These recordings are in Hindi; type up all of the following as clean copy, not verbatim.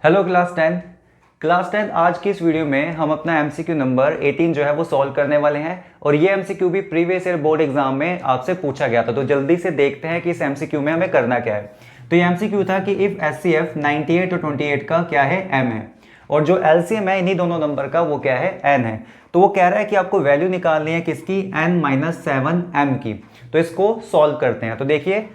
हेलो क्लास टेंथ आज की इस वीडियो में हम अपना एमसीक्यू नंबर 18 जो है वो सॉल्व करने वाले हैं। और ये एमसीक्यू भी प्रीवियस ईयर बोर्ड एग्जाम में आपसे पूछा गया था, तो जल्दी से देखते हैं कि इस एमसीक्यू में हमें करना क्या है। तो ये एमसीक्यू था कि इफ एचसीएफ 98 और 28 का क्या है, m है, और जो एलसीएम है इन्हीं दोनों नंबर का वो क्या है, n है। तो वो कह रहा है कि आपको वैल्यू निकालनी है किसकी, n-7m की। तो इसको सॉल्व करते हैं। तो देखिए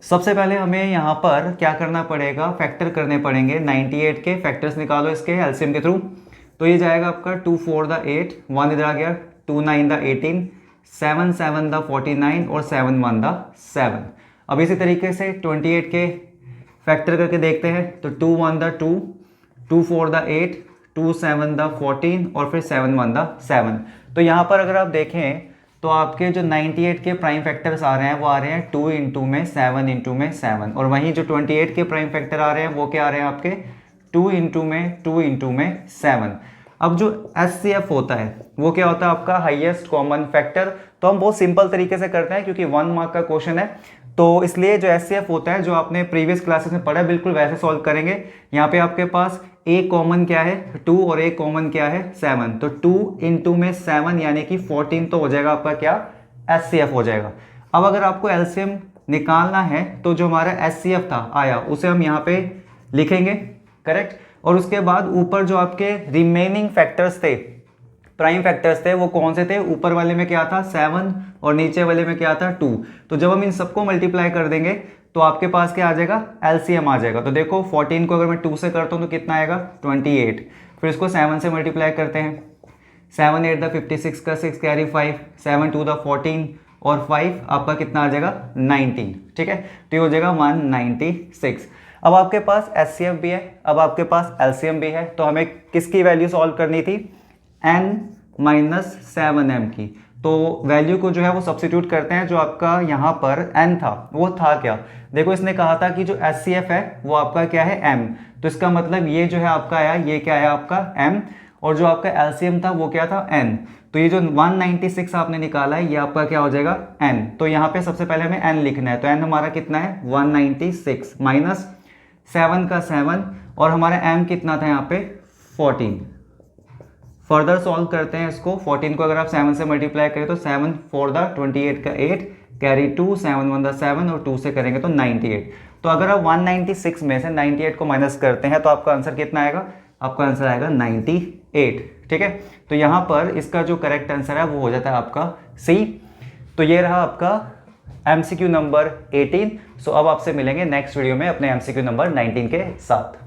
सबसे पहले हमें यहाँ पर क्या करना पड़ेगा, फैक्टर करने पड़ेंगे। 98 के फैक्टर्स निकालो इसके एलसीएम के थ्रू। तो ये जाएगा आपका 2 4 द 8, 1 इधर आ गया, 2 9 द 18, 7 7 द 49 और 7 1 द 7। अब इसी तरीके से 28 के फैक्टर करके देखते हैं। तो 2 1 द 2, 2 4 द 8, 2 7 द 14 और फिर 7 1 द 7। तो यहाँ पर अगर आप देखें तो आपके जो 98 के प्राइम फैक्टर्स आ रहे हैं वो आ रहे हैं 2 इंटू में 7 इंटू में 7, और वहीं जो 28 के प्राइम फैक्टर आ रहे हैं वो क्या आ रहे हैं आपके 2 इंटू में 2 इंटू में 7। अब जो एचसीएफ होता है वो क्या होता है आपका हाईएस्ट कॉमन फैक्टर। तो हम बहुत सिंपल तरीके से करते हैं क्योंकि 1 मार्क का क्वेश्चन है, तो इसलिए जो एचसीएफ होता है जो आपने प्रीवियस क्लासेस में पढ़ा है बिल्कुल वैसे सॉल्व करेंगे। यहाँ पे आपके पास ए कॉमन क्या है 2 और ए कॉमन क्या है 7, तो 2 इंटू में 7 यानी कि 14 तो हो जाएगा आपका क्या, एचसीएफ हो जाएगा। अब अगर आपको एलसीएम निकालना है तो जो हमारा एचसीएफ था आया उसे हम यहाँ पे लिखेंगे, करेक्ट। और उसके बाद ऊपर जो आपके रिमेनिंग फैक्टर्स थे, प्राइम फैक्टर्स थे, वो कौन से थे, ऊपर वाले में क्या था 7 और नीचे वाले में क्या था 2। तो जब हम इन सबको मल्टीप्लाई कर देंगे तो आपके पास क्या आ जाएगा, एलसीएम आ जाएगा। तो देखो 14 को अगर मैं 2 से करता हूँ तो कितना आएगा 28, फिर इसको 7 से मल्टीप्लाई करते हैं, 7 8 द 56 का 6 कैरी 5, 7 2 द 14 और 5 आपका कितना आ जाएगा 19, ठीक है। तो ये हो जाएगा 196। अब आपके पास एचसीएफ भी है, अब आपके पास एलसीएम भी है, तो हमें किसकी वैल्यू सॉल्व करनी थी, n-7m की। तो वैल्यू को जो है वो सब्स्टिट्यूट करते हैं। जो आपका यहाँ पर n था वो था क्या, देखो इसने कहा था कि जो एचसीएफ है वो आपका क्या है m, तो इसका मतलब ये जो है आपका आया, ये क्या है आपका m, और जो आपका एलसीएम था वो क्या था n। तो ये जो 196 आपने निकाला है ये आपका क्या हो जाएगा n। तो यहाँ पे सबसे पहले हमें n लिखना है, तो n हमारा कितना है 196 माइनस 7 का 7 और हमारा m कितना था यहाँ पे 14। फर्दर सॉल्व करते हैं इसको। 14 को अगर आप 7 से मल्टीप्लाई करें तो 7 4 द 28 का 8 कैरी 2, 7 1 द 7 और 2 से करेंगे तो 98। तो अगर आप 196 में से 98 को माइनस करते हैं तो आपका आंसर कितना आएगा, आपका आंसर आएगा 98, ठीक है। तो यहाँ पर इसका जो करेक्ट आंसर है वो हो जाता है आपका सी। तो ये रहा आपका एमसीक्यू नंबर 18। सो अब आपसे मिलेंगे नेक्स्ट वीडियो में अपने एमसीक्यू नंबर 19 के साथ।